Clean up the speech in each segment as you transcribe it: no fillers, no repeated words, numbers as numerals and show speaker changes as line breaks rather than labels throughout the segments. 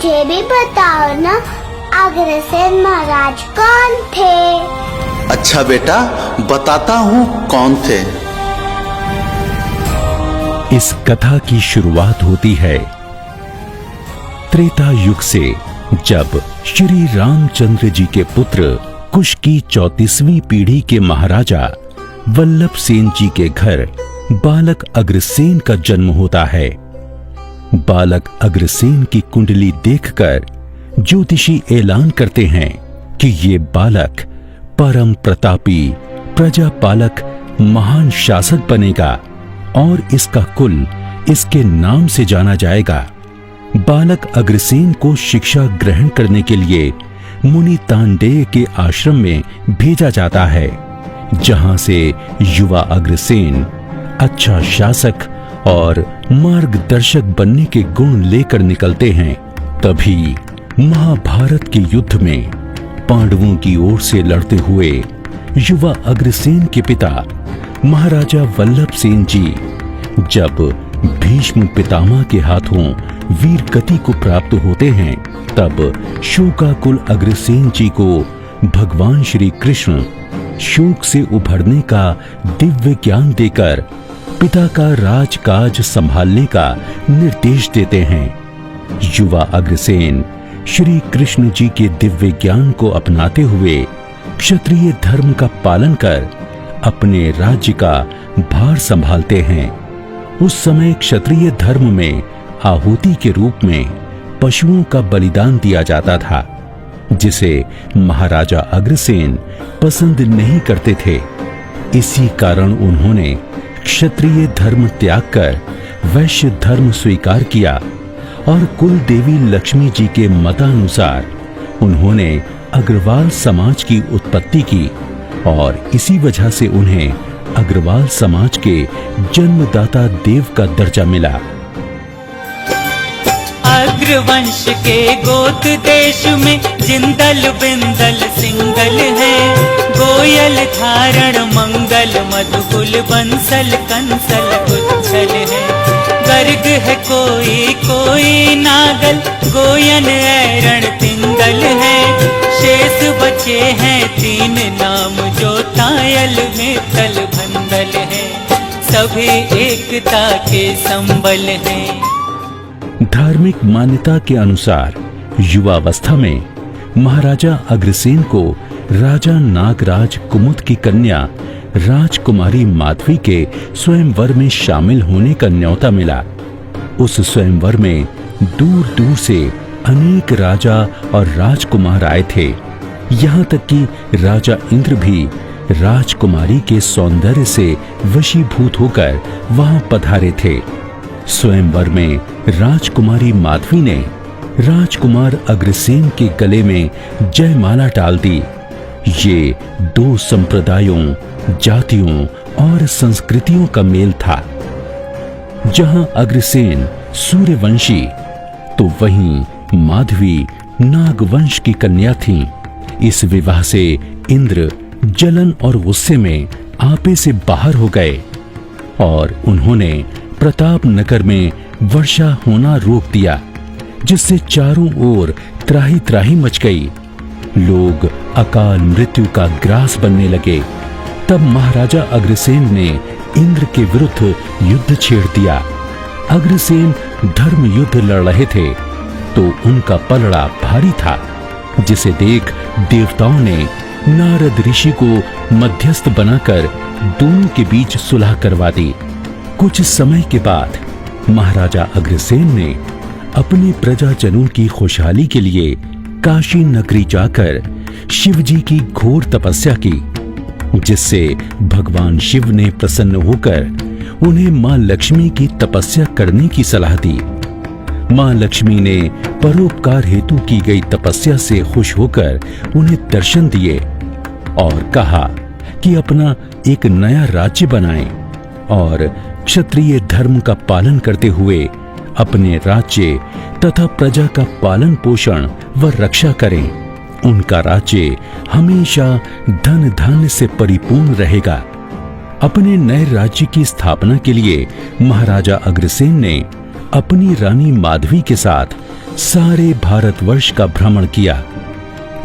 मुझे भी बताओ ना, अग्रसेन महाराज कौन थे?
अच्छा बेटा, बताता हूँ कौन थे।
इस कथा की शुरुआत होती है त्रेता युग से, जब श्री रामचंद्र जी के पुत्र कुश की 34वीं पीढ़ी के महाराजा वल्लभ सेन जी के घर बालक अग्रसेन का जन्म होता है। बालक अग्रसेन की कुंडली देखकर ज्योतिषी ऐलान करते हैं कि ये बालक परम प्रतापी प्रजापालक महान शासक बनेगा और इसका कुल इसके नाम से जाना जाएगा। बालक अग्रसेन को शिक्षा ग्रहण करने के लिए मुनि तांडेय के आश्रम में भेजा जाता है, जहां से युवा अग्रसेन अच्छा शासक और मार्गदर्शक बनने के गुण लेकर निकलते हैं। तभी महाभारत के युद्ध में पांडवों की ओर से लड़ते हुए युवा अग्रसेन के पिता महाराजा वल्लभ सेन जी जब भीष्म पितामह के हाथों वीर गति को प्राप्त होते हैं, तब शोकाकुल अग्रसेन जी को भगवान श्री कृष्ण शोक से उभरने का दिव्य ज्ञान देकर पिता का राजकाज संभालने का निर्देश देते हैं। युवा अग्रसेन श्री कृष्ण जी के दिव्य ज्ञान को अपनाते हुए क्षत्रिय धर्म का पालन कर अपने राज्य का भार संभालते हैं। उस समय क्षत्रिय धर्म में आहुति के रूप में पशुओं का बलिदान दिया जाता था, जिसे महाराजा अग्रसेन पसंद नहीं करते थे। इसी कारण उन्होंने क्षत्रिय धर्म त्याग कर वैश्य धर्म स्वीकार किया और कुल देवी लक्ष्मी जी के मतानुसार उन्होंने अग्रवाल समाज की उत्पत्ति की और इसी वजह से उन्हें अग्रवाल समाज के जन्मदाता देव का दर्जा मिला।
अग्रवंश के गोत देश में जिंदल बिंदल सिंगल है, गोयल धारण मंगल मधुकुल बंसल कंसल उच्छल है। गर्ग है कोई कोई नागल, गोयन ऐरण तिंगल है। शेष बचे हैं 3 नाम जो तायल में तल भंदल है। सभी एकता के संबल हैं।
धार्मिक मान्यता के अनुसार युवावस्था में महाराजा अग्रसेन को राजा नागराज कुमुद की कन्या राजकुमारी माधवी के स्वयंवर में शामिल होने का न्योता मिला। उस स्वयंवर में दूर दूर से अनेक राजा और राजकुमार आए थे। यहाँ तक कि राजा इंद्र भी राजकुमारी के सौंदर्य से वशीभूत होकर वहां पधारे थे। स्वयंवर में राजकुमारी माधवी ने राजकुमार अग्रसेन के गले में जयमाला डाल दी। ये 2 संप्रदायों, जातियों और संस्कृतियों का मेल था। जहां अग्रसेन सूर्यवंशी तो वहीं माधवी नागवंश की कन्या थीं। इस विवाह से इंद्र जलन और गुस्से में आपे से बाहर हो गए और उन्होंने प्रताप नगर में वर्षा होना रोक दिया, जिससे चारों ओर त्राही त्राही मच गई। लोग अकाल मृत्यु का ग्रास बनने लगे। तब महाराजा अग्रसेन ने इंद्र के विरुद्ध युद्ध छेड़ दिया। अग्रसेन धर्म युद्ध लड़ रहे थे तो उनका पलड़ा भारी था, जिसे देख देवताओं ने नारद ऋषि को मध्यस्थ बनाकर दोनों के बीच सुलह करवा दी। कुछ समय के बाद महाराजा अग्रसेन ने अपने प्रजाजनों की खुशहाली के लिए काशी नगरी जाकर शिव जी की घोर तपस्या की, जिससे भगवान शिव ने प्रसन्न होकर उन्हें मां लक्ष्मी की तपस्या करने की सलाह दी। मां लक्ष्मी ने परोपकार हेतु की गई तपस्या से खुश होकर उन्हें दर्शन दिए और कहा कि अपना एक नया राज्य बनाएं और क्षत्रिय धर्म का पालन करते हुए अपने राज्य तथा प्रजा का पालन पोषण व रक्षा करें। उनका राज्य हमेशा धन धान्य से परिपूर्ण रहेगा। अपने नए राज्य की स्थापना के लिए महाराजा अग्रसेन ने अपनी रानी माधवी के साथ सारे भारतवर्ष का भ्रमण किया।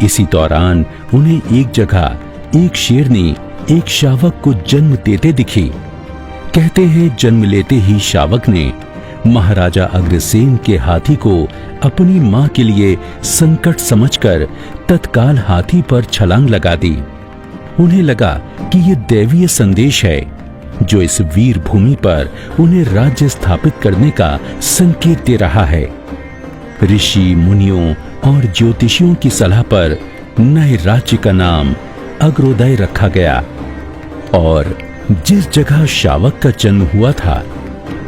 इसी दौरान उन्हें एक जगह एक शेरनी एक शावक को जन्म देते दिखी। कहते हैं जन्म लेते ही शावक ने महाराजा अग्रसेन के हाथी को अपनी मां के लिए संकट समझकर तत्काल हाथी पर छलांग लगा दी। उन्हें लगा कि ये दैवीय संदेश है जो इस वीर भूमि पर उन्हें राज्य स्थापित करने का संकेत दे रहा है। ऋषि मुनियों और ज्योतिषियों की सलाह पर नए राज्य का नाम अग्रोदय रखा गया और जिस जगह शावक का जन्म हुआ था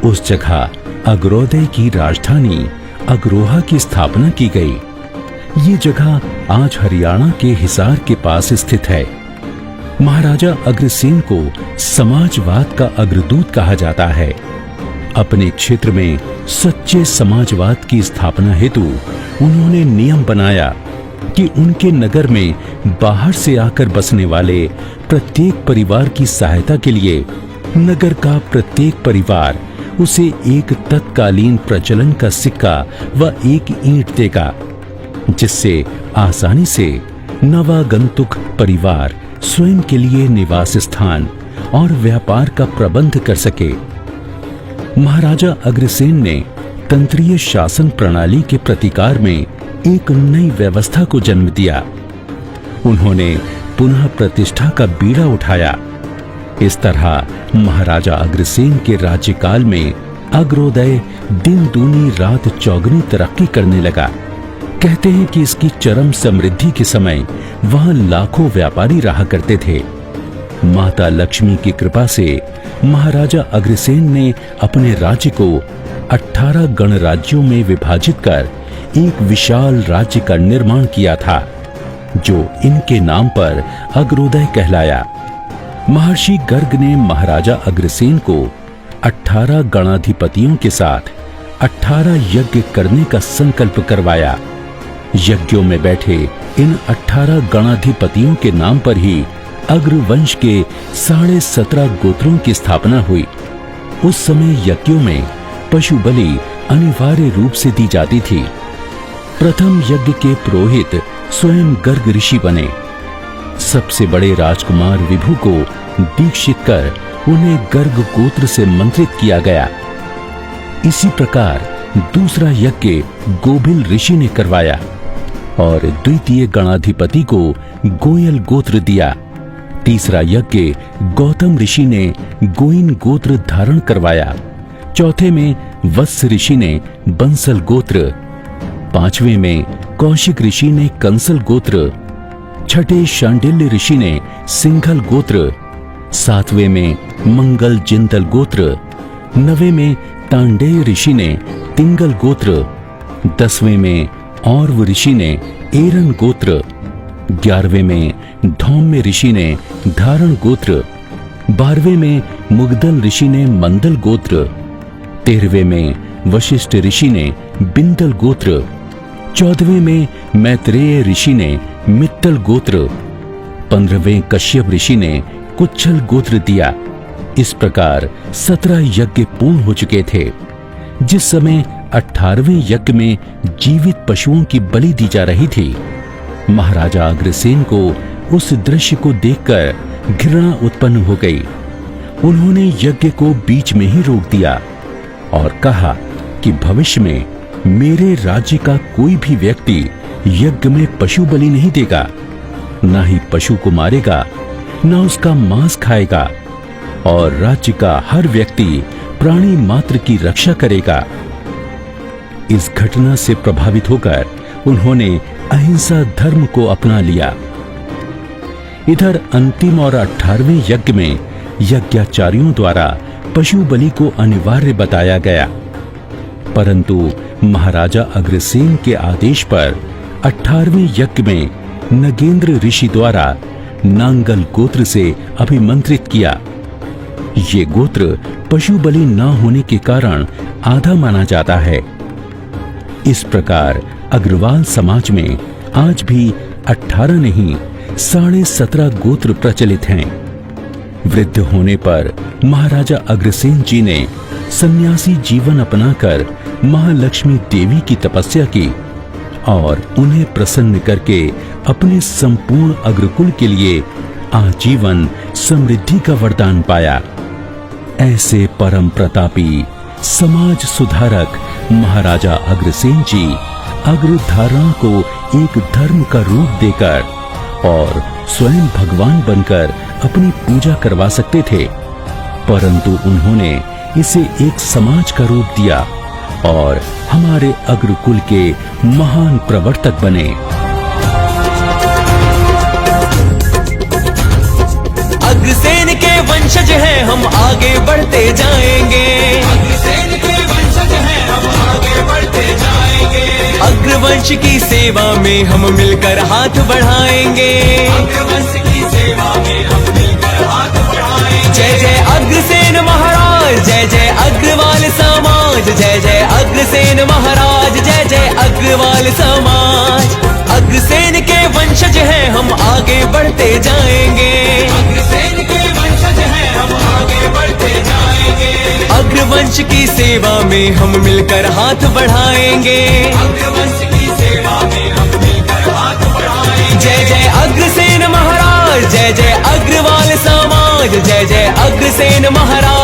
उस जगह अग्रोदय की राजधानी अग्रोहा की स्थापना की गई। ये जगह आज हरियाणा के हिसार के पास स्थित है। महाराजा अग्रसेन को समाजवाद का अग्रदूत कहा जाता है। अपने क्षेत्र में सच्चे समाजवाद की स्थापना हेतु उन्होंने नियम बनाया कि उनके नगर में बाहर से आकर बसने वाले प्रत्येक परिवार की सहायता के लिए नगर का प्रत्येक परिवार उसे एक तत्कालीन प्रचलन का सिक्का व एक ईंट देगा, जिससे आसानी से नवागंतुक परिवार स्वयं के लिए निवास स्थान और व्यापार का प्रबंध कर सके। महाराजा अग्रसेन ने तंत्रीय शासन प्रणाली के प्रतिकार में एक नई व्यवस्था को जन्म दिया। उन्होंने पुनः प्रतिष्ठा का बीड़ा उठाया। इस तरह महाराजा अग्रसेन के राज्यकाल में अग्रोदय दिन दूनी रात चौगुनी तरक्की करने लगा। कहते हैं कि इसकी चरम समृद्धि के समय वहां लाखों व्यापारी रहा करते थे। माता लक्ष्मी की कृपा से महाराजा अग्रसेन ने अपने राज्य को 18 गणराज्यों में विभाजित कर एक विशाल राज्य का निर्माण किया था, जो इनके नाम पर अग्रोदय कहलाया। महर्षि गर्ग ने महाराजा अग्रसेन को 18 गणाधिपतियों के साथ 18 यज्ञ करने का संकल्प करवाया। यज्ञों में बैठे इन 18 गणाधिपतियों के नाम पर ही अग्रवंश के 17.5 गोत्रों की स्थापना हुई। उस समय यज्ञों में पशु बलि अनिवार्य रूप से दी जाती थी। प्रथम यज्ञ के पुरोहित स्वयं गर्ग ऋषि बने। सबसे बड़े राजकुमार विभु को दीक्षित कर उन्हें गर्ग गोत्र से मंत्रित किया गया। इसी प्रकार दूसरा यज्ञ गोभिल ऋषि ने करवाया और द्वितीय गणाधिपति को गोयल गोत्र दिया। तीसरा यज्ञ गौतम ऋषि ने गोइन गोत्र धारण करवाया। चौथे में वत्स ऋषि ने बंसल गोत्र, पांचवें में कौशिक ऋषि ने कंसल गोत्र, छठे शांडिल्य ऋषि ने सिंघल गोत्र, सातवें में मंगल जिंदल गोत्र, नवें में तांडेय ऋषि ने तिंगल गोत्र, 10वें में औरव ऋषि ने एरन गोत्र, 11वें में धौम्य ऋषि ने धारण गोत्र, 12वें में मुगदल ऋषि ने मंदल गोत्र, 13वें में वशिष्ठ ऋषि ने बिंदल गोत्र, 14वें में मैत्रेय ऋषि ने मित्तल गोत्र, 15वें कश्यप ऋषि ने कुच्छल गोत्र दिया। इस प्रकार 17 यज्ञ पूर्ण हो चुके थे। जिस समय 18वें यज्ञ में जीवित पशुओं की बलि दी जा रही थी, महाराजा अग्रसेन को उस दृश्य को देखकर घृणा उत्पन्न हो गई। उन्होंने यज्ञ को बीच में ही रोक दिया और कहा कि भविष्य में मेरे राज्य का कोई भी व्यक्ति यज्ञ में पशु बलि नहीं देगा, ना ही पशु को मारेगा, ना उसका मांस खाएगा, और राज्य का हर व्यक्ति प्राणी मात्र की रक्षा करेगा। इस घटना से प्रभावित होकर उन्होंने अहिंसा धर्म को अपना लिया। इधर अंतिम और 18वें यज्ञ में यज्ञाचार्यों द्वारा पशु बलि को अनिवार्य बताया गया, परंतु महाराजा अग्रसेन के आदेश पर 18वें यज्ञ में नगेंद्र ऋषि द्वारा नांगल गोत्र से अभिमंत्रित किया। ये गोत्र पशु बलि न होने के कारण आधा माना जाता है। इस प्रकार अग्रवाल समाज में आज भी 18 नहीं 17.5 गोत्र प्रचलित हैं। वृद्ध होने पर महाराजा अग्रसेन जी ने सन्यासी जीवन अपनाकर महालक्ष्मी देवी की तपस्या की और उन्हें प्रसन्न करके अपने संपूर्ण अग्रकुल के लिए आजीवन समृद्धि का वरदान पाया। ऐसे परम प्रतापी समाज सुधारक महाराजा अग्रसेन जी अग्रधारण को एक धर्म का रूप देकर और स्वयं भगवान बनकर अपनी पूजा करवा सकते थे, परंतु उन्होंने इसे एक समाज का रूप दिया और हमारे अग्रकुल के महान प्रवर्तक बने।
अग्रसेन के वंशज हैं हम, आगे बढ़ते जाएंगे। अग्रसेन के वंशज हैं हम, आगे बढ़ते जाएंगे। अग्रवंश की सेवा में हम मिलकर हाथ बढ़ाएंगे। अग्रवंश की सेवा में हम मिलकर हाथ बढ़ाएंगे। जय जय अग्रसेन महाराज, जय जय अग्रवाल समाज, जय जय अग्रसेन महाराज, जय जय अग्रवाल समाज। अग्रसेन के वंशज हैं हम, आगे बढ़ते जाएंगे। अग्रसेन के वंशज हैं हम, आगे बढ़ते जाएंगे। अग्रवंश की सेवा में हम मिलकर हाथ बढ़ाएंगे। अग्रवंश की सेवा में हम मिलकर हाथ बढ़ाएंगे। जय जय अग्रसेन महाराज, जय जय अग्रवाल समाज, जय जय अग्रसेन महाराज।